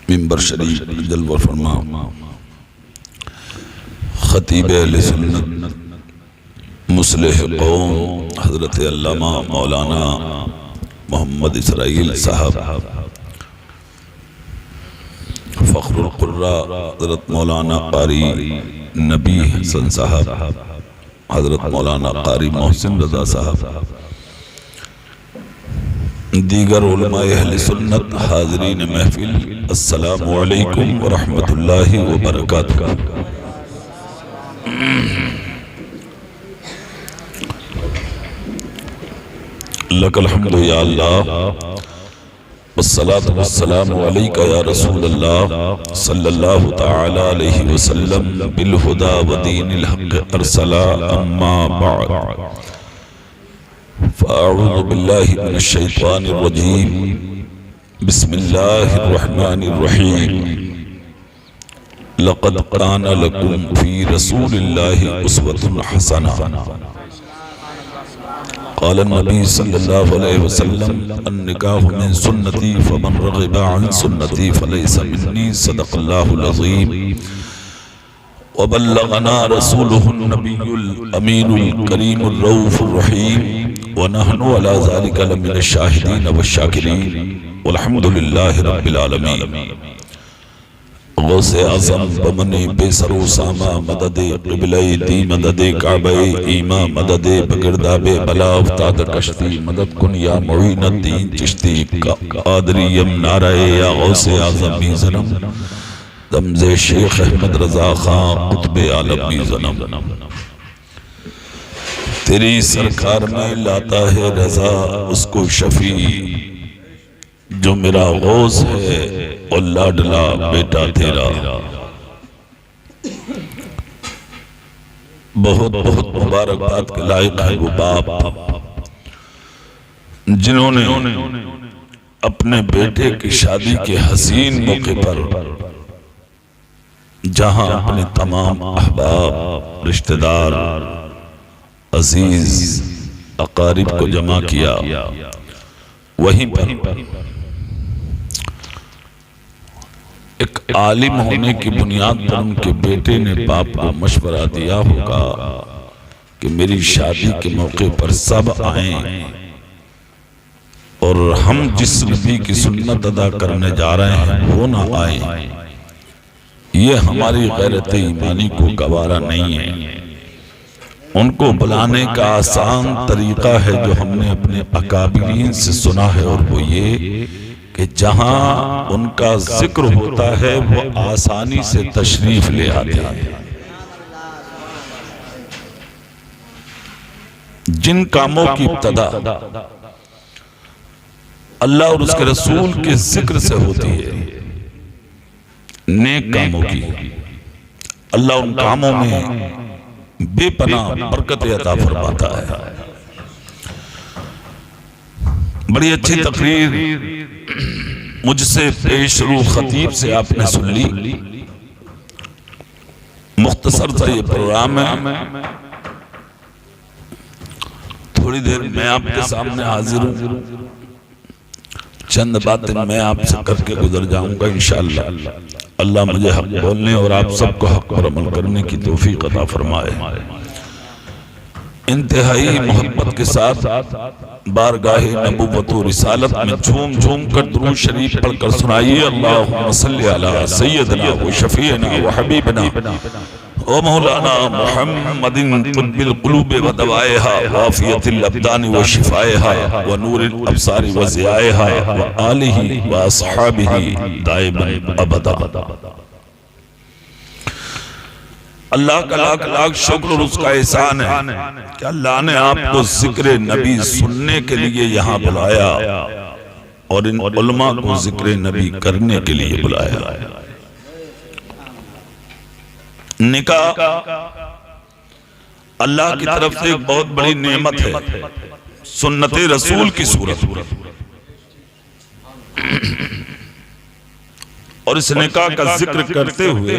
मिंबर शरीफ जलवा फरमा खतीब अहले सुन्नत मुस्लिह कौम हज़रत अल्लामा मौलाना मोहम्मद इसराइल साहब, फ़ख्रुल क़ुर्रा हज़रत मौलाना क़ारी नबी हसन साहब, हज़रत मौलाना क़ारी मोहसिन रज़ा साहब, दीगर उलमाए अहले सुन्नत, हाज़रीन महफ़िल, अस्सलामु अलैकुम व रहमतुल्लाहि व बरकातुहू। लकल हम्दु या अल्लाह वस्सलातु वस्सलामु अलैका या रसूल अल्लाह सल्लल्लाहु तआला अलैहि वसल्लम बिल हुदा व दीनिल हक़ अरसला अम्मा बअद फ़अऊज़ु बिल्लाहि मिनश शैतानिर रजीम बिस्मिल्लाहिर रहमानिर रहीम लक़द काना लकुम फ़ी रसूलिल्लाहि उस्वतुन हसना क़ाल नबी सल्लल्लाहु अलैहि वसल्लम अन्निकाहु मिन सुन्नती फ़मन रग़िबा अन सुन्नती फ़लैसा मिन्नी सदक़ल्लाहुल अज़ीम व बल्लग़ना रसूलुहुन नबियुल अमीनुल करीमुर रऊफ़ुर रहीम व नहनु अला ज़ालिका लमिनश शाहिदीन वश्शाकिरीन वल्हम्दुलिल्लाहि रब्बिल आलमीन। गौसे आज़म बमने बेसरो सामा मददे क़िबले दी मददे काबे ईमा मददे बगिरदाबे बला उफ्ताद कश्ती मदद कुन या मुईनुद्दीन चिश्ती क़ादरियम नाराए या गौसे आज़म मी ज़नम दमज़े शेख अहमद रज़ा खां क़ुत्बे आलम मी ज़नम। तेरी सरकार में लाता है रज़ा उसको शफी जो मेरा गौस है और लाडला बेटा तेरा। बहुत बहुत मुबारकबाद के लायक है वो बाप जिन्होंने अपने बेटे की शादी के हसीन मौके पर जहां अपने तमाम अहबाब रिश्तेदार अजीज अकारिब को जमा किया, वहीं पर एक आलिम होने की बुनियाद पर उनके बेटे ने बाप को मशवरा दिया होगा कि मेरी शादी के मौके पर सब आएं और हम जिस नबी की सुन्नत अदा करने जा रहे हैं वो ना आए, ये हमारी गैरत ईमानी को गवारा नहीं है। उनको बुलाने का आसान तरीका है जो हमने अपने अकाबिरीन से सुना है, और वो ये कि जहां उनका जिक्र होता है वो आसानी से तशरीफ ले आते हैं। जिन कामों की इब्तदा अल्लाह और उसके रसूल के जिक्र से होती है, नेक कामों की, अल्लाह उन कामों में बेपनाह बरकत अता फरमाता है। बड़ी अच्छी तकरीर मुझसे पेशरू खतीब से आपने सुन ली। मुख्तसर सा ये प्रोग्राम है, थोड़ी देर मैं आपके सामने हाजिर हूँ, चंद बातें मैं आपसे करके गुजर जाऊंगा इंशाअल्लाह। अल्लाह मुझे हक बोलने और आप सबको हक पर अमल करने की तौफीक अता फरमाए। इंतहाई मोहब्बत के साथ बारगाहे नबुव्वत व रिसालत में झूम झूम कर दुरूद शरीफ पढ़कर सुनाइए। अल्लाहुम्मा सल्लि अला सय्यदना व शफीअना व हबीबना व मौलाना मुहम्मदिन तुब्बिल क़ुलूब व दवाएहा व आफियतिल अब्दान व शिफाएहा व नूरिल अब्सारी व ज़ियाएहा व आलिहि व अस्हाबिहि दाइमन अबदा। अल्लाह का लाख लाख शुक्र और उसका एहसान है कि अल्लाह ने आपको जिक्र नबी सुनने के लिए यहाँ बुलाया और इन उलमा को जिक्र नबी करने के लिए बुलाया। निकाह अल्लाह की तरफ से एक बहुत बड़ी नेमत है, सुन्नते रसूल की सूरत, और इस निकाह का जिक्र करते हुए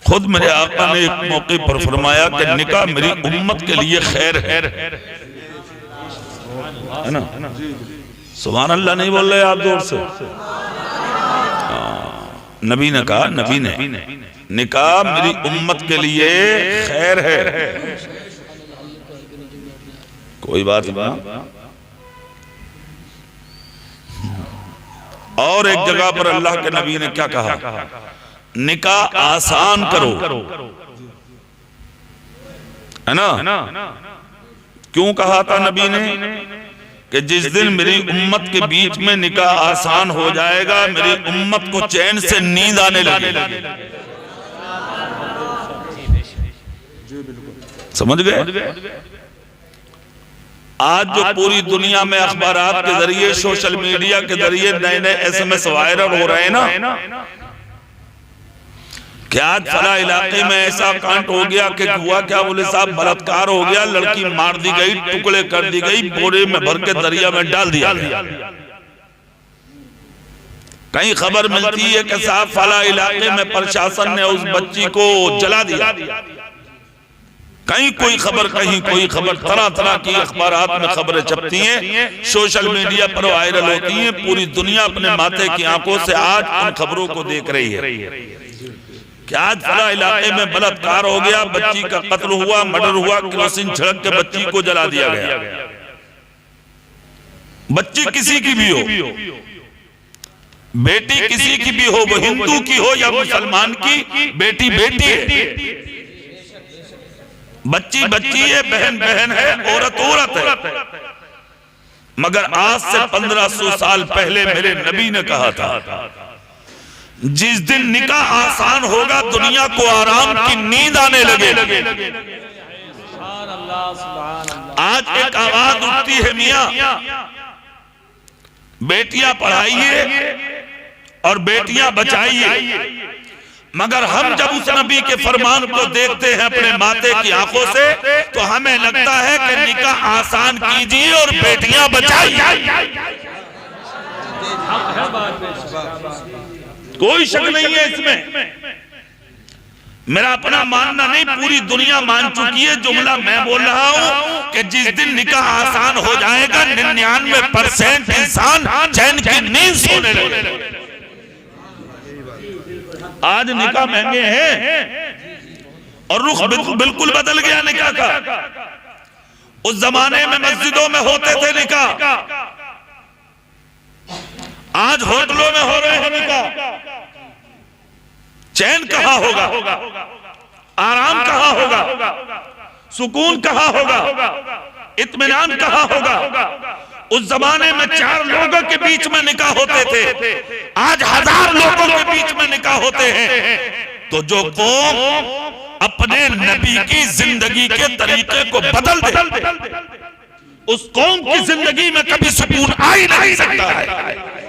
खुद मेरे आका ने एक मौके पर फरमाया कि निकाह मेरी उम्मत के लिए खैर है ना? सुभान अल्लाह नहीं बोल रहे आप जोर से? नबी ने कहा, नबी ने निकाह मेरी उम्मत के लिए खैर है। कोई बात नहीं। और एक जगह पर अल्लाह के नबी ने क्या कहा, निकाह आसान करो, है ना। क्यों कहा था नबी ने कि जिस दिन मेरी उम्मत के बीच में निकाह आसान हो जाएगा, मेरी उम्मत को चैन से नींद आने लगेगी। समझ गए। आज जो पूरी दुनिया में अखबारात के जरिए, सोशल मीडिया के जरिए नए नए SMS वायरल हो रहे हैं ना, क्या आज फला इलाके में ऐसा कांड हो गया कि हुआ क्या, बोले साहब बलात्कार हो गया, लड़की मार दी गई, टुकड़े कर दी गई, बोरे में भर के दरिया में डाल दिया गया। कहीं खबर मिलती है कि साहब फला इलाके में प्रशासन ने उस बच्ची को जला दिया। कहीं कोई खबर, कहीं कोई खबर, तरह तरह की अखबारात में खबरें छपती हैं, सोशल मीडिया पर वायरल होती हैं। पूरी दुनिया अपने माथे की आंखों से आज उन खबरों को देख रही है कि आज फला इलाके में बलात्कार हो गया, बच्ची का कत्ल हुआ, मर्डर हुआ, केरोसिन छिड़क के बच्ची को जला दिया गया। बच्ची किसी की भी हो, बेटी किसी की भी हो, वो हिंदू की हो या मुसलमान की, बेटी बेटी है, बच्ची बच्ची है, बहन बहन है, औरत औरत है। मगर आज से 1500 साल पहले मेरे नबी ने कहा था, जिस दिन निकाह आसान होगा, दुनिया को आराम की नींद आने लगे। आज एक आवाज उठती है, मियां बेटियां पढ़ाइए और बेटियां बचाइए। मगर हम जब उस नबी के फरमान को देखते हैं अपने माथे की आंखों से, तो हमें लगता है कि निकाह आसान कीजिए और बेटियां बचाइए। कोई शक नहीं है इसमें। मेरा अपना मानना नहीं, पूरी दुनिया मान चुकी है। जुमला मैं बोल रहा हूं कि जिस दिन निकाह आसान हो जाएगा, 99% इंसान चैन की नींद सोने लगेगा। आज निकाह महंगे हैं और रुख बिल्कुल बदल गया निकाह का। उस जमाने में मस्जिदों में होते थे निकाह, आज होटलों में हो रहे हैं निकाह। चैन कहां होगा, आराम कहां होगा, सुकून कहां होगा, इत्मीनान कहां होगा। उस जमाने में 4 लोगों के बीच में निकाह होते थे, आज 1000 लोगों के बीच में निकाह होते हैं। तो जो कौम अपने नबी की जिंदगी के तरीके को बदल दे, उस कौम की जिंदगी में कभी सुकून आ ही नहीं सकता है।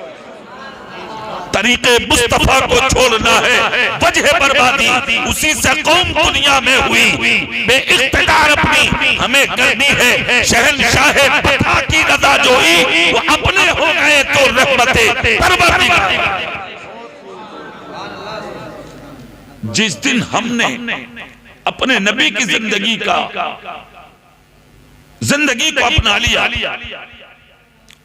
तरीके मुस्तफा को छोड़ना है वजह बर्बादी, उसी से कौम दुनिया में हुई बेइख्तियार अपनी हमें करनी है। शहंशाह फतह की रज़ा जोई, वो अपने हो गए तो रहमते परवरदिगार। जिस दिन हमने अपने नबी की जिंदगी को अपना लिया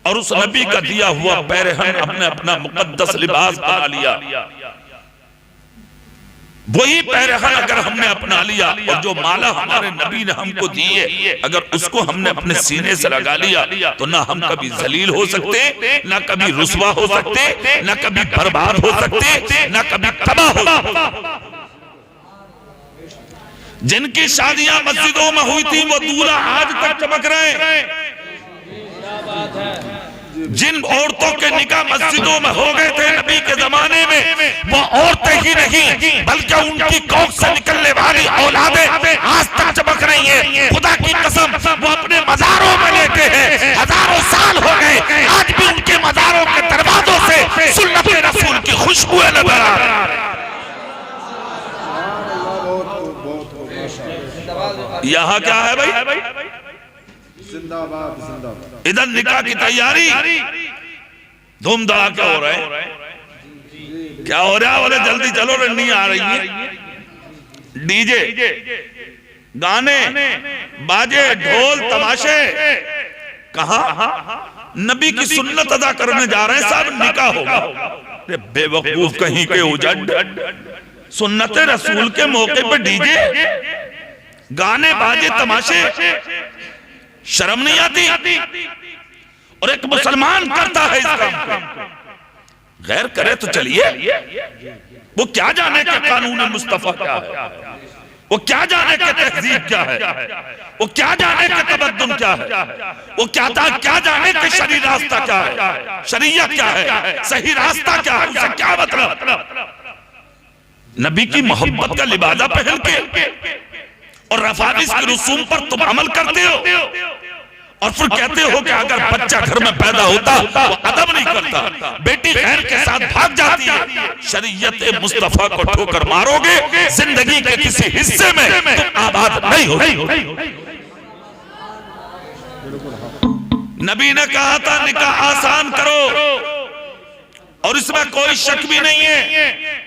और उस नबी का दिया हुआ पैरहन हमने अपना मुकद्दस लिबास बना लिया, वही पैरहन अगर हमने अपना लिया और जो माला हमारे नबी ने हमको दी है, अगर उसको हमने अपने सीने से लगा लिया, तो ना हम कभी जलील हो सकते, ना कभी रुस्वा हो सकते, ना कभी बर्बाद हो सकते, ना कभी तबाह हो सकते। जिनकी शादियां मस्जिदों में हुई थी, वो दूल्हा आज तक चमक रहे हैं। जिन औरतों के निकाह मस्जिदों में हो गए थे नबी के जमाने में, वो औरतें ही नहीं बल्कि उनकी कौख से निकलने वाली औलादें आज तक चमक रही हैं। खुदा की कसम, वो अपने मज़ारों में लेटे हैं, हजारों साल हो गए, आज भी उनके मज़ारों के दरवाजों से सुन्नत रसूल की खुशबू नजर आ रही है। यहाँ क्या है भाई? जिंदाबाद। इधर निकाह की तैयारी धूम धड़ाका हो रहा है। क्या हो रहा है? बोले जल्दी चलो, रन्नी आ रही है, डीजे, गाने, बाजे, ढोल, तमाशे। कहां? नबी की सुन्नत अदा करने जा रहे हैं, साहब निकाह होगा। बेवकूफ कहीं के उजड़, सुन्नते रसूल के मौके पर डीजे, गाने बाजे तमाशे, शर्म नहीं आती? और एक मुसलमान करता है इस काम को, गैर करे तो चलिए, वो क्या जाने के कानून मुस्तफा क्या है, वो क्या जाने के तहजीब क्या है, वो क्या जाने के तबद्दुन क्या है, वो क्या जाने के शरी रास्ता क्या है, शरीयत क्या है, सही रास्ता क्या है, उसे क्या मतलब? नबी की मोहब्बत का लिबादा पहन के और रफानिस के रसूम पर तुम अमल करते हो और फिर कहते हो कि अगर बच्चा घर में पैदा होता वो अदब नहीं करता, बेटी खैर के साथ भाग जाती है, शरीयत मुस्तफा को ठोकर मारोगे, जिंदगी के किसी हिस्से में तुम आबाद नहीं हो। नबी ने कहा था निकाह आसान करो, और इसमें कोई शक भी नहीं है।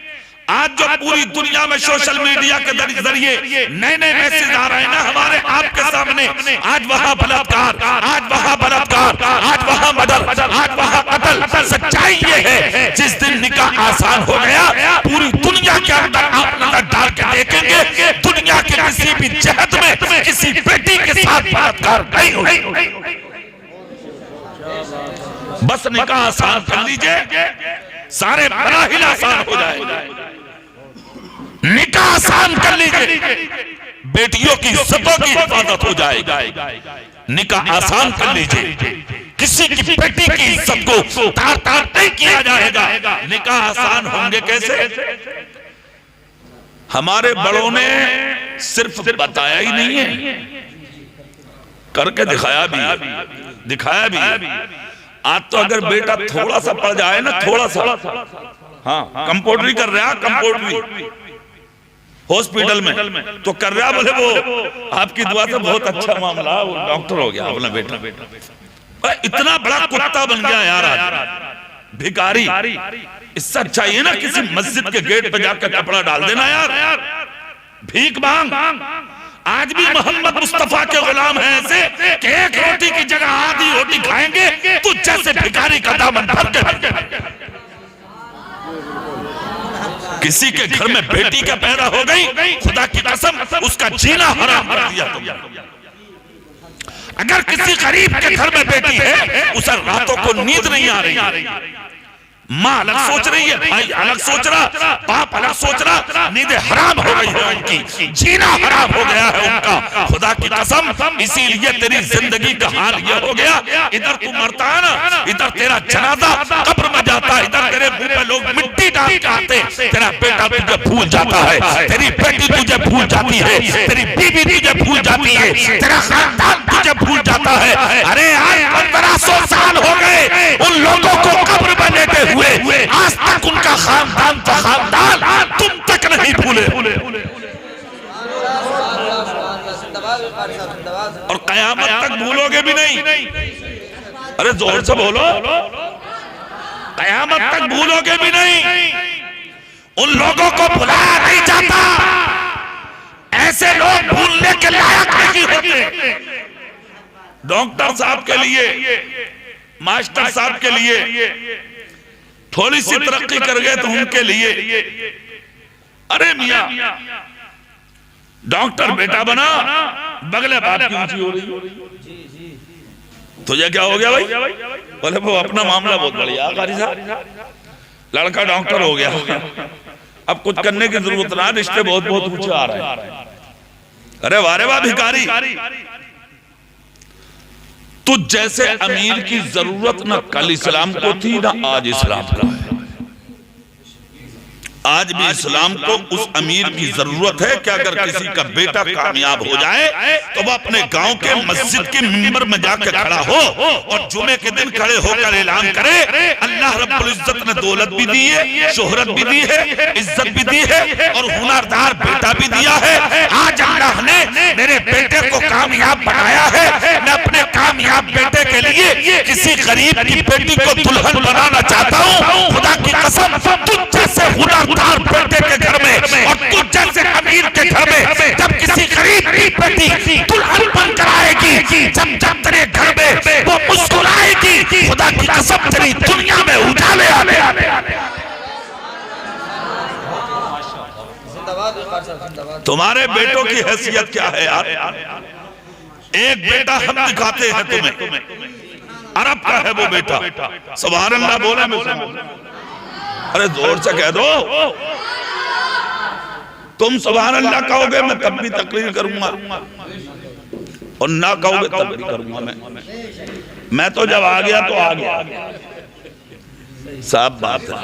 आज जो पूरी दुनिया में सोशल मीडिया के जरिए नए नए मैसेज आ रहे हैं ना हमारे आपके सामने, आज वहां बलात्कार, आज वहां बलात्कार, आज वहां मर्डर, आज वहां कत्ल। सच्चाई ये है जिस दिन निकाह आसान हो गया, पूरी दुनिया के अंदर आप नजर डाल के देखेंगे, दुनिया के किसी भी जहत में किसी बेटी के साथ बलात्कार नहीं होगा। बस निकाह आसान कर लीजिए, सारे मराहिल आसान हो जाएंगे। निकाह आसान कर लीजिए, बेटियों की इज्जतों की हिफाजत हो जाएगी। निकाह आसान कर लीजिए, किसी की बेटी की इज्जत को तार तार नहीं किया जाएगा। निकाह आसान होंगे कैसे? हमारे बड़ों ने सिर्फ बताया ही नहीं है, करके दिखाया भी। आज तो अगर बेटा थोड़ा सा पड़ जाए ना, थोड़ा सा, हाँ कंपाउंडरी कर रहा है, कंपाउंडरी हॉस्पिटल में तो कर रहा, बोले वो आपकी दुआ से बहुत अच्छा मामला, वो डॉक्टर हो गया अपना बेटा। इतना बड़ा कुत्ता बन गया यार आज भिखारी। इससे अच्छा ये ना किसी मस्जिद के गेट पे जाकर कपड़ा डाल देना यार, भीख मांग। आज भी मोहम्मद मुस्तफा के गुलाम हैं ऐसे कि एक रोटी की जगह आधी रोटी खाएंगे तो जैसे भिखारी का दामन भर के। किसी के घर में बेटी का पैदा हो गई, खुदा की कसम उसका जीना हराम कर दिया तुमने। अगर किसी गरीब के घर में बेटी है, उसे रातों को नींद नहीं आ रही, माँ अलग सोच रही है, भाई अलग सोच रहा, बाप अलग सोच रहा, नींदें हराम हो गई है उनकी, जीना हराम हो गया है उनका, खुदा की कसम। इसीलिए तेरी जिंदगी का हाल ये हो गया, इधर तू मरता है ना, इधर तेरा जनाजा कब्र में जाता है, इधर तेरे मुंह पे लोग मिट्टी डाल के आते, तेरा बेटा तुझे भूल जाता है, तेरी बेटी तुझे भूल जाती है, तेरी बीवी तुझे भूल जाती है, तेरा खानदान तुझे भूल जाता है। अरे आज 1500 साल हो गए उन लोगों को कब्र में लेटे हुए, आज तक उनका खानदान तो खानदान तुम तक नहीं भूले, और कयामत तक भूलोगे भी नहीं। अरे जोर से बोलो, कयामत तक भूलोगे भी नहीं। उन लोगों को भुलाया नहीं जाता, ऐसे लोग भूलने के लायक नहीं होते। डॉक्टर साहब के लिए, मास्टर साहब के लिए थोड़ी सी तरक्की कर गए तो उनके लिए, अरे मियां डॉक्टर बेटा बना, बगले बात की ऊंची हो रही, तुझे क्या हो गया भाई? बोले वो अपना मामला बहुत बढ़िया, कारी साहब लड़का डॉक्टर हो गया, अब कुछ करने की जरूरत ना, रिश्ते बहुत बहुत ऊंचे आ रहे हैं। अरे वारे वाह भिखारी, तो जैसे अमीर की जरूरत ना कल इस्लाम को थी ना आज इस्लाम को है। आज भी इस्लाम को उस अमीर की जरूरत है कि अगर किसी का बेटा कामयाब हो जाए तो वह अपने गांव के मस्जिद के मिंबर में जाकर खड़ा हो और जुमे के दिन खड़े होकर ऐलान करे, अल्लाह रब्बुल इज्जत ने दौलत भी दी है, शोहरत भी दी है, इज्जत भी दी है और हुनरदार बेटा भी दिया है। आज अल्लाह ने मेरे बेटे को कामयाब बनाया है, मैं अपने कामयाब बेटे के लिए किसी गरीब की बेटी को दुल्हन बनाना चाहता हूँ। खुदा की कसम, तुझ जैसे हुनरदार बेटे के घर में और तुझ जैसे अमीर के घर में जब किसी गरीब की बेटी दुल्हन बनकर आएगी, जब जब तेरे घर में वो मुस्कुराएगी, खुदा की कसम तेरी दुनिया में उजाले आने। तुम्हारे बेटों की हैसियत क्या है यार? एक बेटा हम दिखाते हैं तुम्हें, अरब का है वो बेटा। सुभान अल्लाह बोले मैं अरे जोर से कह दो। तुम सुभान अल्लाह कहोगे मैं तब भी तकरीर करूंगा, और ना कहोगे तब भी करूंगा। मैं तो जब आ गया तो आ गया, साफ बात है।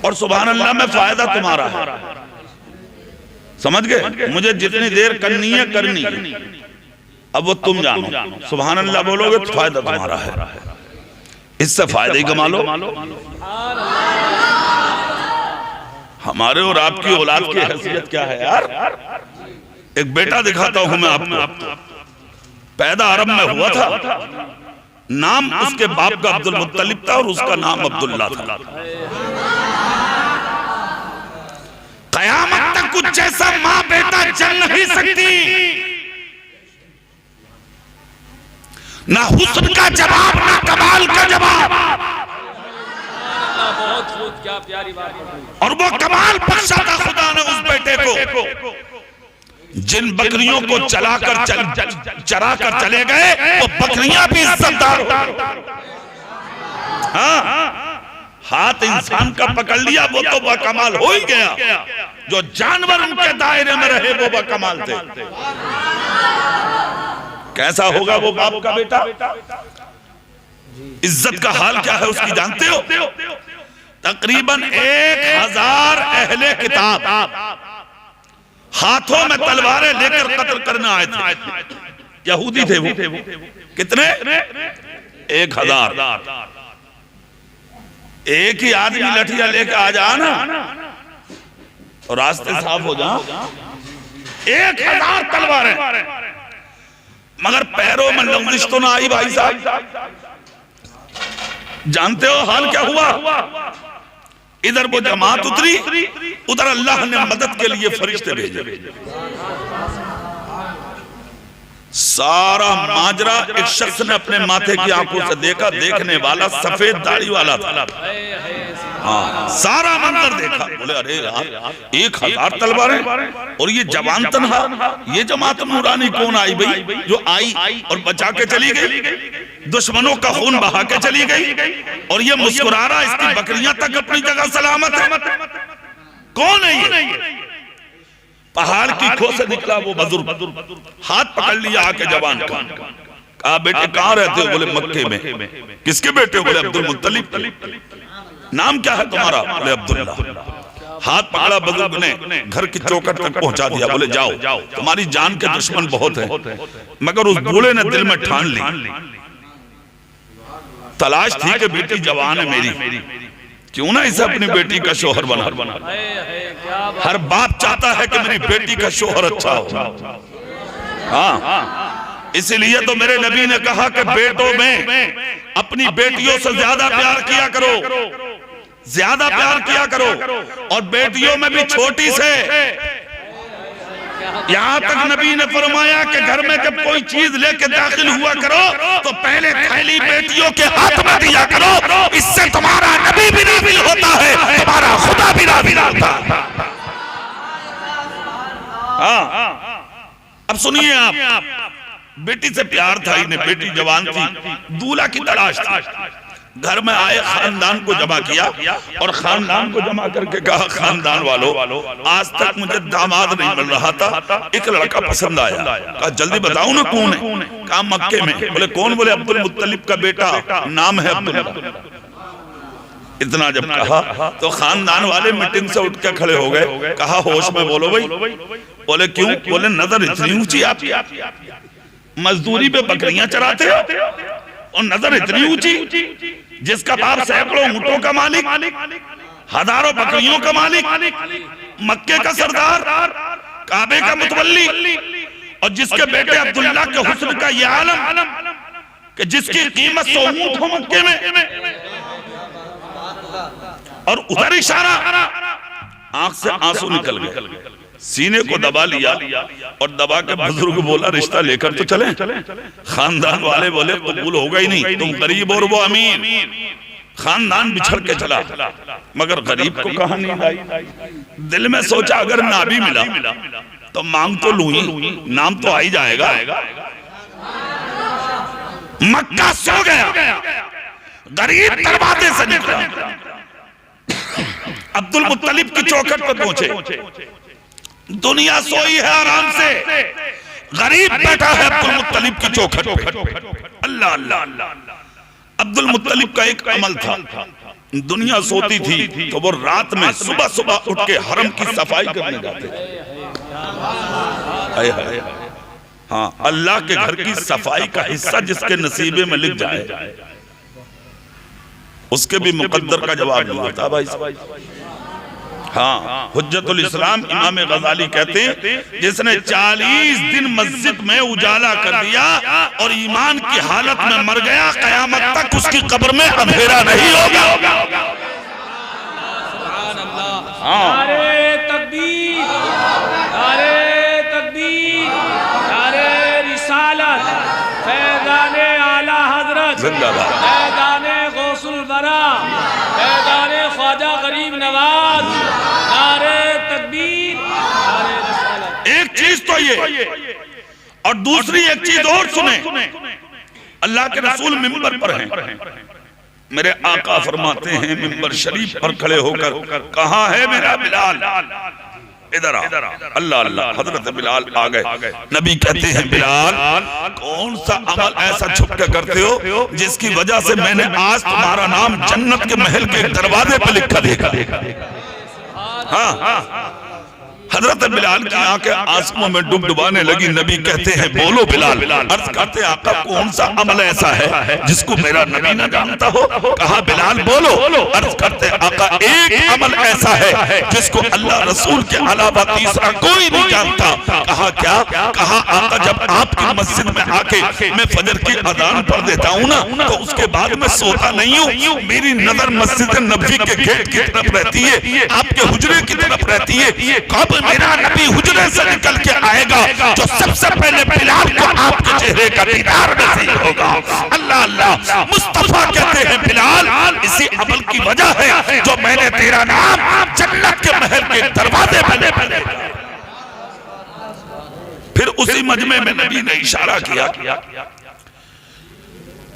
और सुभान अल्लाह में फायदा तुम्हारा है, समझ गए? मुझे जितनी देर करनी है करनी है, अब वो तुम जानो। सुभान अल्लाह बोलोगे तो फायदा तुम्हारा है, इससे फायदा ही कमा लो। हमारे और आपकी औलाद की हैसियत क्या है यार? एक बेटा दिखाता हूं मैं आपको, पैदा अरब में हुआ था, नाम उसके बाप का अब्दुल मुत्तलिब था और उसका नाम अब्दुल्ला था। कयामत तक कुछ जैसा मां बेटा चल नहीं सकती। ना हुस्न का जवाब, ना कमाल का जवाब। बहुत क्या प्यारी बात। और वो कमाल बख्शा था खुदा ने उस बेटे को। जिन बकरियों को चरा कर चले गए, वो बकरियां भी इज्जतदार हो। हाँ, हाथ इंसान का पकड़ लिया वो तो बकमाल हो ही गया। जो जानवर उनके दायरे में रहे वो बकमाल थे। कैसा होगा वो बाप का बेटा? इज्जत का हाल क्या है उसकी जानते हो? तकरीबन 1000 अहले किताब हाथों में तलवारें लेकर कत्ल करने आए थे। यहूदी थे वो। कितने? 1000। एक ही आदमी लठिया लेकर आ जा ना और रास्ते साफ हो जा। 1000 तलवारें, मगर पैरों में लफ्जिश तो ना आई भाई साहब। जानते हो हाल क्या हुआ? इधर वो जमात उतरी, उधर अल्लाह ने मदद के लिए फरिश्ते भेजे। सारा माजरा एक शख्स ने अपने माथे की आंखों से देखा। देखने वाला सफेद दाढ़ी वाला था। हाँ, सारा मंजर देखा। बोले अरे यार 1000 तलवारें और ये जवान तनहा, ये जमात नूरानी कौन आई भाई जो आई और बचा के चली गई, दुश्मनों का खून बहा के चली गई, और ये मुस्कुरा रहा, इसकी बकरियां तक अपनी जगह सलामत है। कौन है ये? पहाड़ की खो से निकला वो बुजुर्ग, हाथ पकड़ लिया आके जवान का। कहा बेटे कहाँ रहते हो? बोले मक्के में। किसके बेटे हो? बोले अब्दुल मुत्तलिब। नाम क्या है तुम्हारा? बोले अब्दुल्ला। हाथ पकड़ा बुजुर्ग ने, घर की चौखट तक पहुंचा दिया। बोले जाओ, तुम्हारी जान के दुश्मन बहुत है। मगर उस बूढ़े ने दिल में ठान ली, तलाश थी कि बेटी जवान है मेरी, क्यों ना इसे अपनी बेटी का शोहर बना। हर बाप चाहता है कि मेरी बेटी का शोहर अच्छा हो। हाँ, इसीलिए तो मेरे नबी ने कहा कि बेटों में अपनी बेटियों से ज्यादा प्यार किया करो, ज्यादा प्यार किया करो। और बेटियों में भी छोटी से, यहाँ तक नबी ने फरमाया कि घर में जब कोई चीज लेके दाखिल हुआ करो तो पहले थैली बेटियों के हाथ में दिया करो। इससे तुम्हारा नबी भी राज़ी होता है, तुम्हारा खुदा भी राज़ी होता है। हाँ, अब सुनिए आप, बेटी से प्यार था इन्हें, बेटी जवान थी, दूल्हा की तलाश थी। घर में आए, खानदान को जमा किया और खानदान को जमा करके कहा खानदान वालों, आज तक मुझे दामाद नहीं मिल रहा था, एक लड़का पसंद आया। कहा जल्दी बताओ ना कौन है? कहा मक्के में। बोले कौन? बोले अब्दुल मुत्तलिब का बेटा, नाम है अब्दुल्ला। इतना जब कहा तो खानदान वाले मीटिंग से उठ के खड़े हो गए। कहा होश में बोलो भाई। बोले क्यों? बोले नजर इतनी ऊंची आपकी, मजदूरी पे बकरियां चराते हो और नजर इतनी ऊंची, जिसका बाप सैकड़ों ऊंटों का मालिक, हजारों बकरियों का मालिक, मक्के का सरदार, काबे का मुतवल्ली, और जिसके बेटे अब्दुल्ला के हुस्न का ये आलम कि जिसकी कीमत 100 ऊंट हो मक्के में। और उधर इशारा, आंख से आंसू निकल गए, सीने को दबा लिया और दबा के बुजुर्ग बोला रिश्ता लेकर तो चले। खानदान वाले बोले कबूल होगा ही नहीं, तुम गरीब और वो अमीर। खानदान बिछड़ के चला, मगर गरीब को कहां नींद आई। दिल में सोचा अगर ना भी मिला तो मांग तो लूं ही, नाम तो आ ही जाएगा। मक्का सो गया, गरीब दरवाजे से निकला, अब्दुल मुत्तलिब की चौखट पर पहुंचे। दुनिया सोई है आराम से, गरीब बैठा है अब्दुल मुत्तलिब की चौखट पे। अल्लाह अल्लाह। अब्दुल मुत्तलिब का एक अमल था, दुनिया सोती थी तो वो रात में सुबह सुबह उठ के हरम की सफाई करने जाते थे। हाँ, अल्लाह के घर की सफाई का हिस्सा जिसके नसीबे में लिख जाए उसके भी मुकद्दर का जवाब नहीं होता भाई। हाँ, हुज्जतुल इस्लाम इमाम गजाली कहते हैं जिसने 40 दिन मस्जिद में उजाला कर दिया और ईमान की हालत में मर गया, कयामत तक उसकी कब्र में अंधेरा नहीं होगा। नारे तकबीर, नारे तकबीर, नारे रिसालत, फैज़ाने आला हज़रत, फैज़ाने गौसुल बरा, फैज़ाने ख्वाजा गरीब नवाज, नारे तकबीर, नारे रिसालत। एक चीज तो ये, और दूसरी एक चीज और सुने, अल्लाह के रसूल मिंबर पर हैं, मेरे आका फरमाते हैं मिंबर शरीफ पर खड़े होकर, कहाँ है मेरा बिलाल, इधर आ। अल्लाह अल्लाह, हजरत बिलाल आ गए। नबी कहते हैं बिलाल कौन सा अमल ऐसा छुप के करते हो जिसकी वजह से मैंने आज तुम्हारा नाम जन्नत के महल के दरवाजे पर लिखा देखा। हाँ, हजरत बिलाल की आंखें आंसुओं में डुबडुबाने लगी। नबी कहते हैं बोलो बिलाल। अर्ज करते हैं आका कौन सा अमल ऐसा है जिसको मेरा नबी ना जानता हो। कहा बिलाल बोलो। अर्ज करते हैं आका एक अमल ऐसा है जिसको अल्लाह रसूल के अलावा तीसरा कोई नहीं जानता। कहा क्या? कहा आका जब आपकी मस्जिद में आके मैं फजर की अजान पढ़ देता हूँ ना तो उसके बाद मैं सोता नहीं हूँ, मेरी नजर मस्जिद नबी के गेट की तरफ रहती है, आपके हुजरे की तरफ रहती है। कब मेरा नबी हुजरे से निकल के आएगा जो सबसे पहले बिलाल को आपके चेहरे का दीदार नसीब होगा। अल्लाह अल्लाह। मुस्तफा कहते हैं बिलाल इसी अमल की वजह है जो मैंने तेरा नाम जन्नत के महल के दरवाजे पे। फिर उसी मजमे में नबी ने इशारा किया,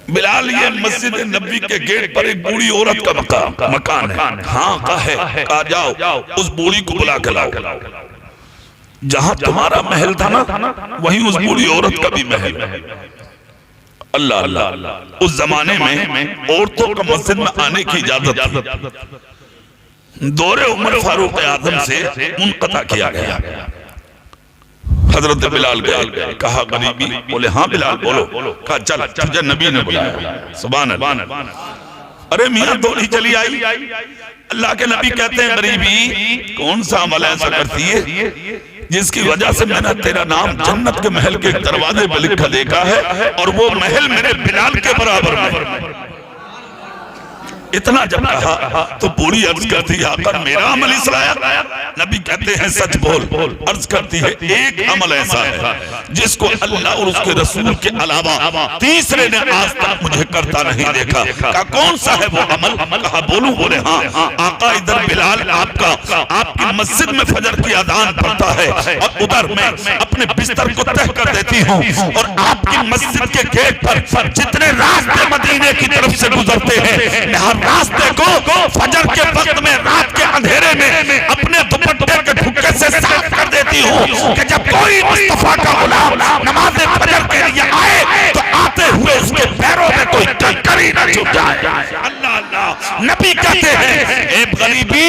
बिलाल ये मस्जिद नबी के गेट पर एक बूढ़ी औरत का मकान है। हाँ कहा जाओ उस बूढ़ी को बुला के लाओ। जहां तुम्हारा महल था ना वहीं उस बूढ़ी औरत का भी महल है। अल्लाह अल्लाह। उस जमाने में औरतों को मस्जिद में आने की इजाजत थी, दौरे उमर फारूक आजम से मुनक़ता किया गया। हजरत बिलाल गए, कहा गरीबी, बोले हाँ बिलाल बोलो। कहा चल तुझे नबी ने बुलाया। सुभान अल्लाह। अरे मियां दौड़ी चली आई। अल्लाह के नबी कहते हैं गरीबी कौन सा अमल ऐसा करती है जिसकी वजह से मैंने तेरा नाम जन्नत के महल के दरवाजे पर लिखा देखा है और वो महल मेरे बिलाल के बराबर में। इतना जब कहा तो पूरी अर्ज करती है आका मेरा अमल इस लायक? नबी कहते हैं सच बोल। अर्ज करती है एक अमल ऐसा है जिसको अल्लाह और उसके रसूल के अलावा तीसरे ने आज तक मुझे करता नहीं देखा। कहा कौन सा है वो अमल? कहा बोलूं? बोले हाँ। आका इधर बिलाल आपकी मस्जिद में फजर की अजान पढ़ता है और उधर मैं अपने बिस्तर को तह कर देती हूँ और आपकी मस्जिद के गेट पर जितने रास्ते मदीने की तरफ से गुजरते हैं रास्ते को फजर के वक्त में रात के अंधेरे में अपने दुपट्टे के ठुक्के से साफ कर देती हूँ कि जब कोई मुस्तफा का गुलाम नमाज़े फजर के लिए आए तो आते हुए उसके पैरों में कोई कंकड़ ही न छूट जाए। अल्लाह अल्लाह। नबी कहते हैं ए गरीबी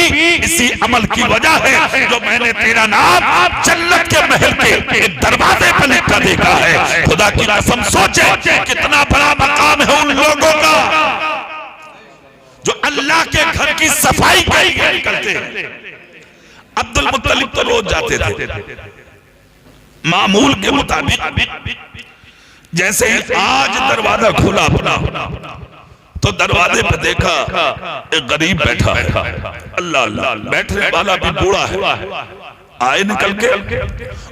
इसी अमल की वजह है जो मैंने तेरा नाम जन्नत के महल के एक दरवाजे पर लिखा देखा है। खुदा की कसम सोचे कितना बड़ा मकाम है उन लोगों का जो अल्लाह के घर की सफाई करते हैं। अब्दुल मुत्तलिब तो रोज जाते थे मामूल के मुताबिक। जैसे ही आज दरवाजा खुला अपना तो दरवाजे पर देखा एक गरीब बैठा है। अल्लाह अल्लाह। बैठने वाला भी बूढ़ा है। आए निकल के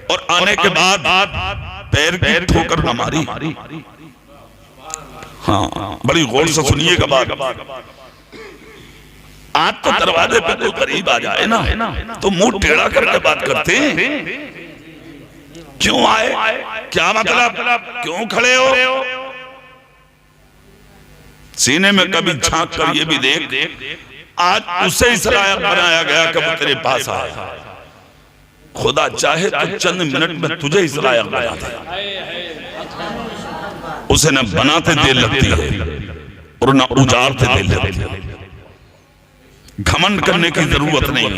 और आने के बाद पैर की ठोकर न मारी। हाँ बड़ी गौर से सुनिएगा बात। आज तो दरवाजे पे कोई गरीब आ जाए ना तो मुंह टेढ़ा करके बात करते हैं। क्यों आए, क्या मतलब, क्यों खड़े हो? सीने में कभी झांक कर ये भी देख, आज उसे इस लायक बनाया गया कि वो तेरे पास आए। खुदा चाहे तो चंद मिनट में तुझे इस लायक बना दे। उसे न बनाते देर लगती है और न उजाड़ते देर लगती है। घमंड करने की जरूरत नहीं है।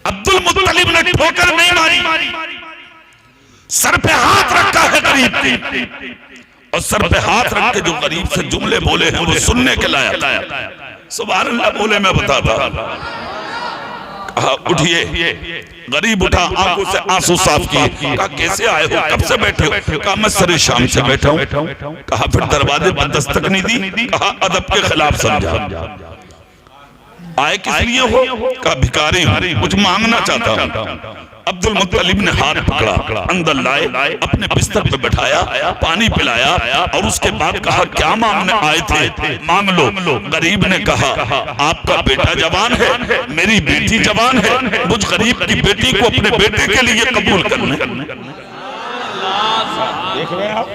अब्दुल मुत्तलिब ने ठोकर नहीं मारी, सर पे हाथ रखा है गरीब की, और सर पे हाथ रख के जो गरीब से जुमले बोले हैं वो सुनने के लायक। सुभान अल्लाह बोले, मैं बताता। कहा उठिए। गरीब उठा, आंखों से आंसू साफ किए। कहा कैसे आए हो, कब से बैठे हो? कहा मैं सरे शाम से बैठा हूं। कहा फिर दरवाजे पर दस्तक नहीं दी? कहा अदब के खिलाफ समझा। आए किस लिए हो? कहा भिखारी हूं, कुछ मांगना चाहता हूं। अब्दुल मुत्तलिब ने हाथ पकड़ा, अंदर लाए, अपने बिस्तर पे बैठाया, पानी पिलाया और उसके बाद कहा क्या मांगने आए थे, मांग लो। गरीब ने कहा आपका बेटा जवान है, मेरी बेटी जवान है, मुझ गरीब की बेटी को अपने बेटे के लिए कबूल करने। देख रहे हैं आप,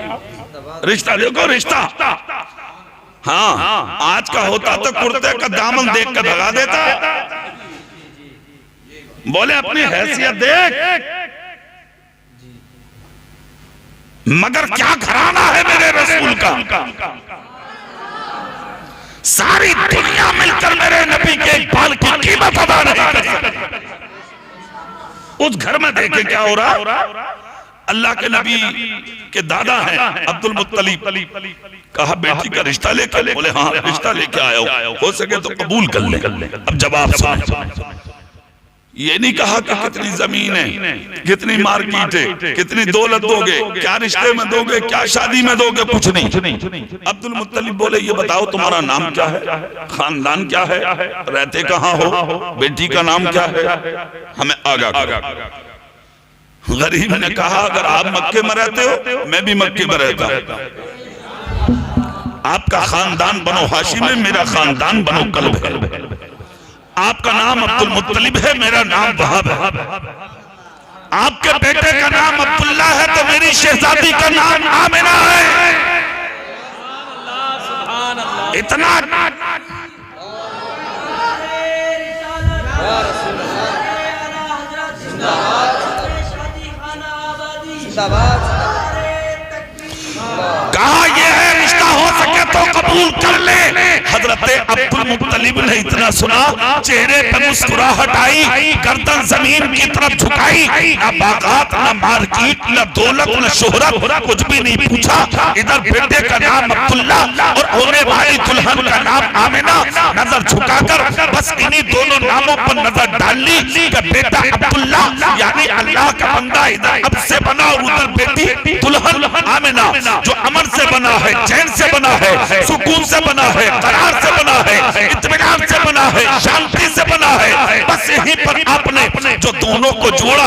रिश्ता देखो, रिश्ता। हाँ, आज का होता तो कुर्ते का दामन देख कर भगा देता। बोले अपनी हैसियत देख, मगर क्या घराना है मेरे रसूल का। सारी दुनिया मिलकर मेरे नबी के एक बाल की कीमत अदा नहीं कर सकती। उस घर में देखे क्या हो रहा। अल्लाह के नबी के दादा हैं अब्दुल मुत्तलिब। कहा बेटी का रिश्ता लेकर, बोले हाँ रिश्ता लेके आया हो सके तो कबूल कर ले। अब जवाब सुनो। ये नहीं कहा कि कितनी जमीन है, कितनी मार्केट है, कितनी दौलत दोगे, क्या रिश्ते में दोगे, क्या शादी में दोगे, कुछ नहीं। अब्दुल मुत्तलिब बोले ये बताओ तुम्हारा नाम क्या है, खानदान क्या है, रहते कहाँ हो, बेटी का नाम क्या है, हमें आगा करो। गरीब ने कहा अगर आप मक्के में रहते हो मैं भी मक्के में रहता हूं। आपका खानदान बनो हाशिम है, मेरा खानदान बनो कल्ब है। आपका नाम अब्दुल मुत्तलिब है, मेरा नाम वहाब है। आपके बेटे का नाम अब्दुल्ला है तो मेरी शहजादी का नाम आमिना है। इतना कहा यह है रिश्ता हो सके तो कबूल कर ले। हजरत अब्दुल मुत्तलिब ने इतना सुना, चेहरे पर मुस्कुराहट आई, गर्दन जमीन की तरफ झुकाई, न बागात न मार्केट न दौलत न शोहरत, कुछ भी नहीं पूछा। इधर बेटे का नाम अब्दुल्ला और होने वाली दुल्हन का नाम आमिना। नजर झुकाकर बस इन्हीं दोनों नामों पर नजर डाल ली कि बेटा अब्दुल्ला यानी अल्लाह का बंदा इधर अब से बना और उधर बेटी दुल्हन आमिना, जो अमन से बना है, चैन से बना है, सुकून से बना है, करार से बना है, इत्मीनान से बना है, शांति से बना है। बस यहीं पर आपने जो दोनों को जोड़ा,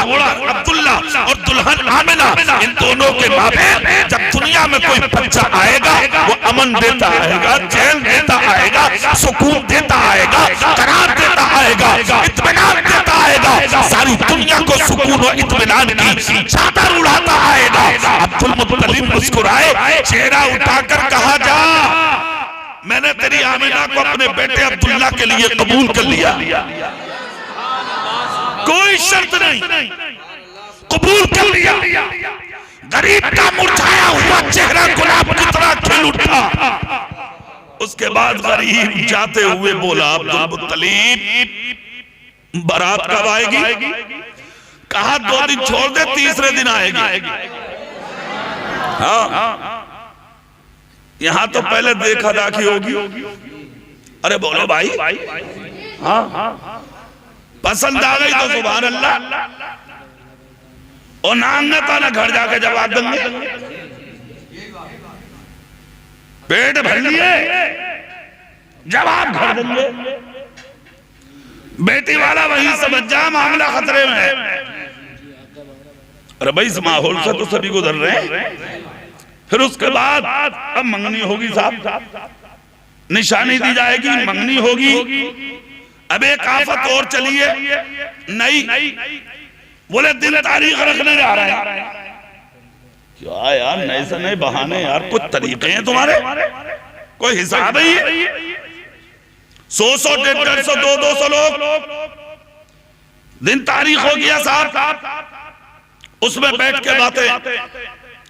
अब्दुल्ला और दुल्हन आमिना, इन दोनों के माबेन जब दुनिया में कोई बच्चा आएगा वो अमन देता आएगा, चैन देता आएगा, सुकून देता आएगा, करार देता आएगा, इत्मीनान देता आएगा, सारी दुनिया को सुकून और इत्मीनान की चादर उड़ाता आएगा। अब्दुल मुत्तलिब मुस्कुराए, चेहरा उठाकर कहा जा मैंने तेरी आमिना को अपने बेटे अब्दुल्ला के लिए कबूल कर लिया, कोई शर्त नहीं, कबूल कर लिया। गरीब का मुरझाया हुआ चेहरा गुलाब की तरह खिल उठा। उसके बाद गरीब जाते हुए बोला अब्दुल मुत्तलिब बारात कब आएगी? कहा 2 दिन छोड़ दे, तीसरे दिन आएगी। हाँ यहां तो पहले देखा दाखी होगी। अरे बोलो भाई, हाँ पसंद आ गई तो सुभान अल्लाह, और नाम तो ना घर जाके जवाब देंगे। पेट भर लिए जवाब घर देंगे। बेटी वाला वही समझ जा मामला खतरे में है। अरे भाई इस माहौल से तो सभी गुजर रहे हैं। फिर उसके बाद अब मंगनी होगी साहब, निशानी दी जाएगी, मंगनी होगी। अब एक आफत और चलिए नई, बोले दिन तारीख रखने जा रहे हैं। क्या यार, नए से नए बहाने यार, कुछ तरीके हैं तुम्हारे, कोई हिसाब है? 100 150 200 लोग, दिन तारीख हो गया साहब, उसमें बैठ के बातें,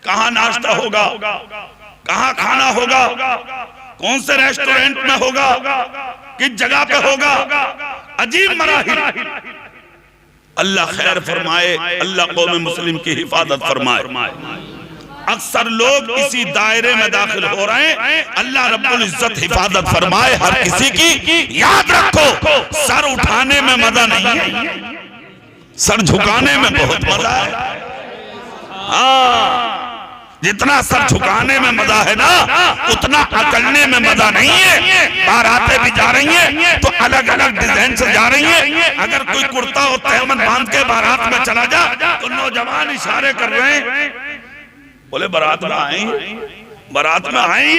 कहां नाश्ता होगा, कहां खाना होगा, कौन से रेस्टोरेंट में होगा, किस जगह पे होगा, अजीब मराहिल। अल्लाह खैर फरमाए, अल्लाह कौम मुस्लिम की हिफाजत फरमाए। अक्सर लोग इसी दायरे में दाखिल हो रहे हैं, अल्लाह रब्बुल इज्जत हिफाजत फरमाए हर किसी की। याद रखो, सर उठाने में मजा नहीं है, सर झुकाने में बहुत मजा है। हाँ, जितना सर झुकाने में मजा है ना, उतना अकड़ने में मजा नहीं है। बारातें भी जा रही हैं तो अलग अलग डिजाइन से जा रही हैं। अगर कोई कुर्ता और तहमन बांध के बारात में चला जा तो नौजवान इशारे कर रहे हैं, बोले बारात में आए, बारात में आए,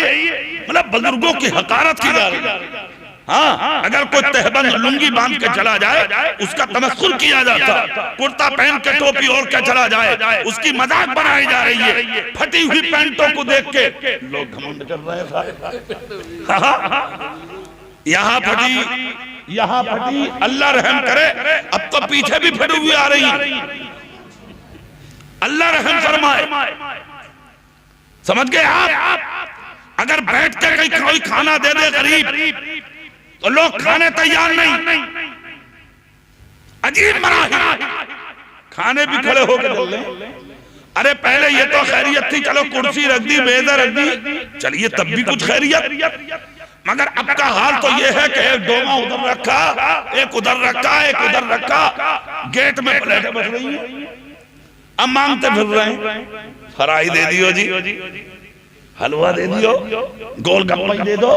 मतलब बुजुर्गों की हकारत की जा रही है। हाँ, अगर कोई तहबंद लुंगी बांध के चला जाए उसका तमस्खुर किया जाता, कुर्ता पहन के टोपी ओढ़ के चला जाए उसकी मजाक बनाई जा रही है। फटी हुई पैंटों को देख के लोग घमंड कर रहे हैं। यहाँ फटी, यहाँ फटी, अल्लाह रहम करे, अब तो पीछे भी फटी हुई आ रही है। अल्लाह रहम फरमाए। समझ गए आप? अगर बैठ के कहीं कोई खाना दे दे गरीब तो लोग खाने तैयार नहीं, अजीब मराहिल। खाने भी खड़े होकर चल रहे। अरे पहले ये तो खैरियत थी, चलो कुर्सी रख दी, मेज़ रख दी, चलिए तब भी कुछ खैरियत। मगर अब का हाल तो ये है कि एक डोमा उधर रखा, एक उधर रखा, एक उधर रखा, गेट में प्लेटें बच रही हैं, अब मांगते फिर रहे हैं, फ्राई दे दियो जी, हलवा दे दियो, गोलगप्पा दे दो।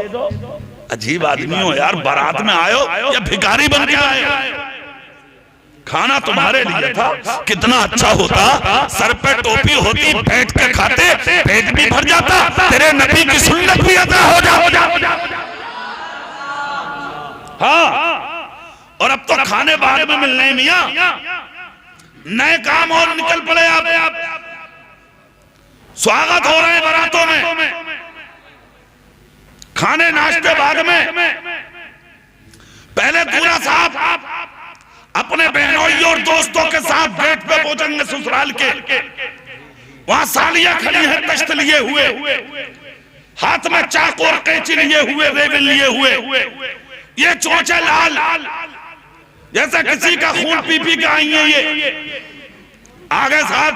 अजीब आदमी हो यार, बारात में आयो या भिखारी बन के आए? खाना तुम्हारे लिए था, कितना अच्छा होता, सर पे टोपी होती, बैठ के खाते, पेट भी भर जाता, तेरे नबी की सुन्नत भी अदा हो जा। हाँ, और अब तो खाने बाद में मिलने मियां, नए काम और निकल पड़े। आप स्वागत हो रहे हैं बारातों में, खाने नाश्ते बाद में। पहले पूरा साहब अपने बहनोई और दोस्तों के साथ गेट पे पहुंचेंगे ससुराल के, वहां सालियां खड़ी हैं तश्त लिए हुए, हाथ में चाकू और कैंची लिए हुए, रेबन लिए हुए, ये चोंचे लाल जैसे किसी का खून पी पी के आई है। ये आगे साहब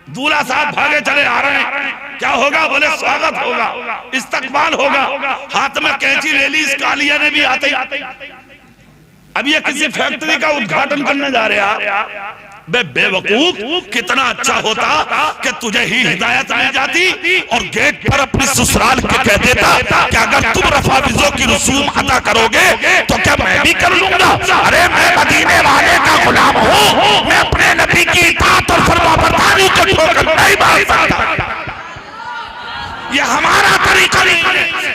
दूल्हा साहब भागे चले आ रहे हैं, क्या होगा? बोले स्वागत होगा, इस्तकबाल होगा, हाथ में कैंची ले ली इस कालिया ने भी आते। अब ये किसी फैक्ट्री का उद्घाटन करने जा रहे हैं। बे बेवकूफ, कितना अच्छा होता कि तुझे ही हिदायत मिल जाती और गेट पर अपनी ससुराल के कह देता कि अगर तुम रफाविजों की रसूम अदा करोगे तो क्या मैं भी कर लूंगा? अरे मैं मदीने वाले का गुलाम हूँ, मैं अपने नबी की इताअत और फरमाबरदारी को छोड़कर नहीं मार सकता। ये हमारा तरीका नहीं,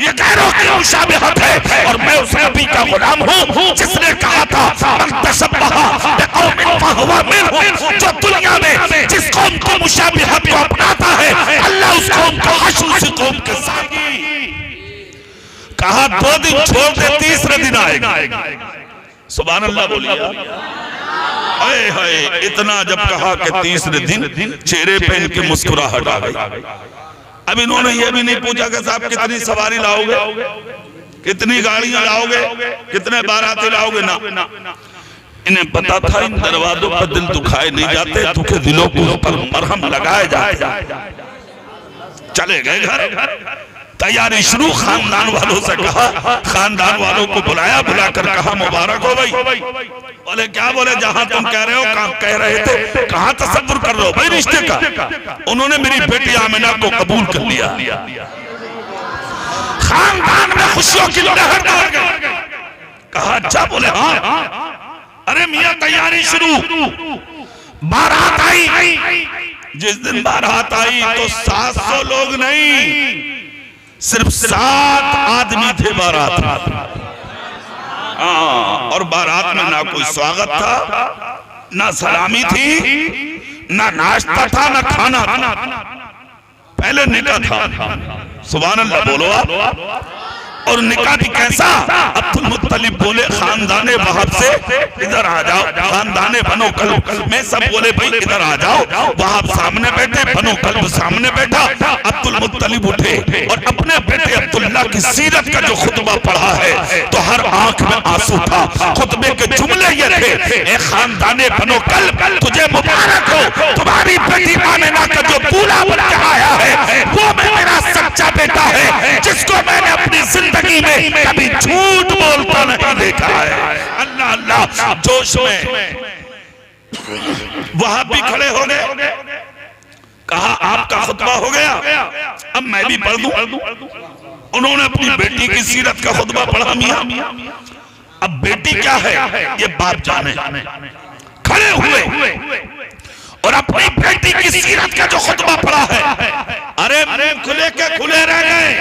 ये गैरों की मुशाबिहत है। और मैं उस नबी का गुलाम हूँ जिसने कहा था मन तशब्बहा बिक़ौमिन फहुवा मिनहुम, जो दुनिया में जिस कौम की मुशाबिहत को अपनाता है अल्लाह उस कौम को हश्र उस कौम के साथ। कहा 2 दिन छोड़ दे, तीसरे दिन आएगा। सुभान अल्लाह बोलिए। हाय हाय, इतना जब कहा कि तीसरे दिन चेहरे पे इनकी मुस्कुराहट आ गई। अब इन्होंने ये भी नहीं पूछा कि साहब कितनी सवारी लाओगे, कितनी गाड़ियां लाओगे, कितने बाराती लाओगे, ना। इन्हें पता था इन दरवाजों पर दिल दुखाए नहीं जाते, दुखे दिलों को ऊपर मरहम लगाए जाते। चले गए घर, तैयारी शुरू। खानदान वालों से कहा, खानदान वालों को बुलाया, बुलाकर कहा मुबारक हो भाई। बोले क्या? बोले जहां तुम कह रहे हो, काम कह रहे थे, कहां तसव्वुर कर रहे हो भाई रिश्ते का? उन्होंने मेरी बेटी आमिना को कबूल कर लिया। खानदान में खुशियों की लहर दौड़ गई। कहा अच्छा? बोले हाँ। अरे मियां तैयारी शुरू। बारात आई। जिस दिन बारात आई तो 700 लोग नहीं, सिर्फ 7 आदमी थे बारात में। और बारात में ना कोई स्वागत था, ना सलामी थी, ना नाश्ता था, ना खाना था। पहले निकाह था। सुभान अल्लाह बोलो आप। और निकाह भी कैसा? अब्दुल मुत्तलिब बोले खानदाने वहाब से इधर आ जाओ, खानदाने बनो कल्ब में सब बोले भाई इधर आ जाओ। वहाब सामने बैठे, बनो कल्ब सामने बैठा। अब्दुल मुत्तलिब उठे और अपने बेटे अब्दुल्ला की सीरत का जो खुतबा पढ़ा है तो हर आंख में आंसू था। खुतबे के जुमले ये थे, ए खानदाने बनो कल्ब, तुझे मुबारक हो, तुम्हारी बेटी आमिना का जो दूल्हा बन के आया है वो मेरा सच्चा बेटा है, जिसको मैंने अपनी जिंदगी में कभी झूठ बोलता नहीं देखा है। अल्लाह अल्लाह, जोश में वहां भी खड़े हो गए। कहा आपका खुतबा हो गया, अब मैं भी पढ़ दूं। उन्होंने अपनी बेटी की सीरत का खुतबा पढ़ा। मियां अब बेटी क्या है ये बाप जाने। खड़े हुए और अपनी बेटी की सीरत का जो खुतबा पढ़ा है, अरे खुले के खुले रह गए,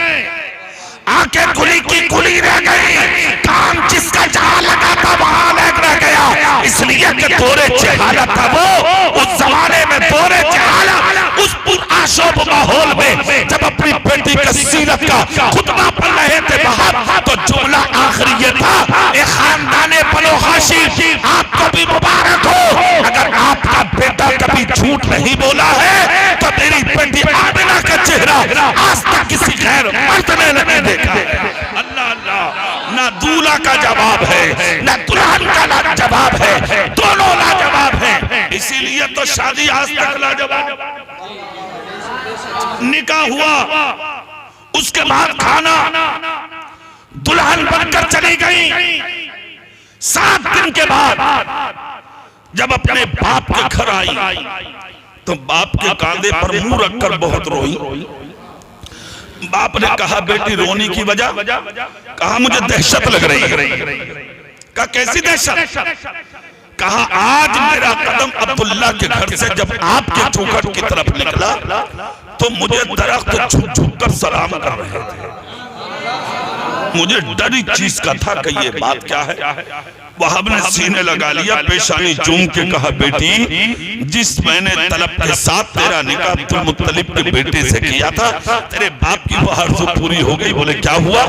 आंखें खुली की खुली रह गई, काम जिसका जहां लगा था वहां लग रह गया। इसलिए कि दौरे जहालत था वो, उस जमाने में दौरे जहालत, उस पुरआशोब माहौल में जब अपनी बेटी की सीरत का खुतबा पढ़ रहे थे वहां, तो जुमला आखिरी ये था, ए खानदाने बनो हाशिम, आपको भी मुबारक हो। अगर आपका बेटा कभी झूठ नहीं बोला है तो मेरी बेटी आमिना का चेहरा आज तक किसी गैर मर्द ने नहीं देखा। अल्लाह अल्लाह, ना दूल्हा का जवाब है, ना दुल्हन का जवाब है, दोनों लाजवाब हैं। इसीलिए तो शादी आज तक लाजवाब। निकाह हुआ, उसके बाद खाना, दुल्हन बनकर चली गई। 7 दिन के बाद जब अपने बाप के घर आई तो बाप के कांधे पर मुंह रखकर बहुत रोई। बाप ने कहा बेटी रोने की वजह? कहा मुझे दहशत लग रही है। कहा कैसी दहशत? कहा आज मेरा कदम अब्दुल्ला के घर से जब आपके चौखट की तरफ निकला तो मुझे दरख्त झुक झुक कर सलाम कर रहे थे। मुझे डर इस चीज का था कि ये बात क्या है। वहाब ने सीने लगा लिया, पेशानी चूम के कहा बेटी, जिस मैंने तलब के साथ तेरा निकाह अब्दुल मुत्तलिब के बेटे से किया था, तेरे बाप की वो आरज़ू पूरी हो गई। बोले क्या हुआ?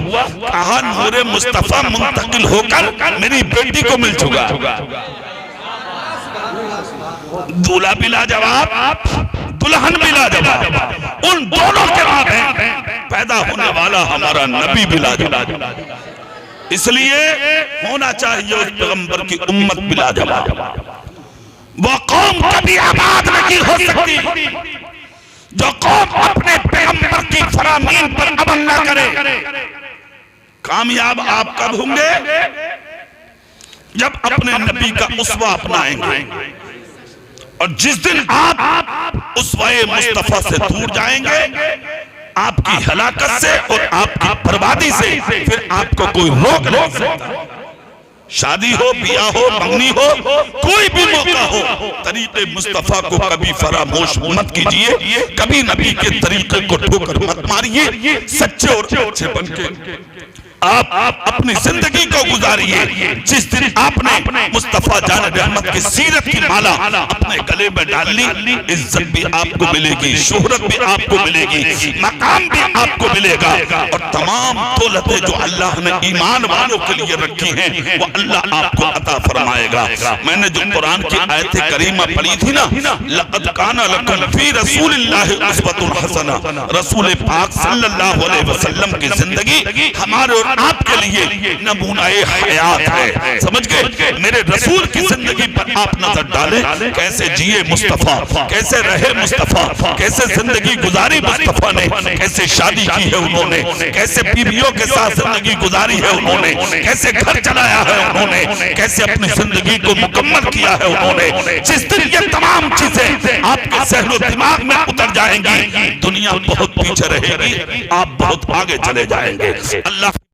कहा नूरे मुस्तफा मुंतकिल होकर मेरी बेटी को मिल चुका। दूल्हा भी लाजवाब, दुल्हन भी लाजवाब, उन दोनों के बाद पैदा होने वाला हमारा नबी भी लाजवाब। इसलिए होना चाहिए उस पैगंबर की उम्मत भी लाजवाब। वो कौम कभी आबाद नहीं हो सकती जो कौम अपने पैगंबर की फरामीन पर अमल न करे। कामयाब आप कब होंगे? जब अपने नबी का उस्वा अपनाएंगे। और जिस दिन आप उस्वाए मुस्तफा से दूर जाएंगे, आपकी हलाकत से और आपकी बर्बादी से फिर आपको कोई रोक नहीं सकता। शादी हो, बियाह हो, मंगनी हो, कोई भी मौका हो, तरीके मुस्तफा को कभी फरामोश मत कीजिए। कभी नबी के तरीके को ठोकर मत मारिए। सच्चे और अच्छे बनके आप अपनी जिंदगी को गुजारिए। जिस दिन आपने मुस्तफा जान रहमत की सीरत की माला अपने गले में डाल ली, इज्जत भी आपको मिलेगी, शोहरत भी आपको मिलेगी, मकाम भी आपको मिलेगा। और तमाम दौलतें जो अल्लाह ने ईमान वालों के लिए रखी हैं वो अल्लाह आपको अता फरमाएगा। मैंने जो कुरान की आयत करीमा पढ़ी थी ना, लक़द काना लकुम फी रसूलिल्लाहि उस्वतुन हसना, रसूल पाक सल्लल्लाहु अलैहि वसल्लम की जिंदगी हमारे आपके लिए नमूनाए हयात है। समझ गए? मेरे रसूल की जिंदगी पर आप नजर डालें, कैसे जिए मुस्तफा, कैसे रहे मुस्तफा, कैसे जिंदगी गुजारी मुस्तफा ने, कैसे शादी की है उन्होंने, कैसे बीवियों के साथ जिंदगी गुजारी है उन्होंने, कैसे घर चलाया है उन्होंने, कैसे अपनी जिंदगी को मुकम्मल किया है उन्होंने। जिस दिन ये तमाम चीजें आपके सहलो दिमाग में उतर जाएंगी, दुनिया बहुत पीछे रहेगी, आप बहुत आगे चले जाएंगे। अल्लाह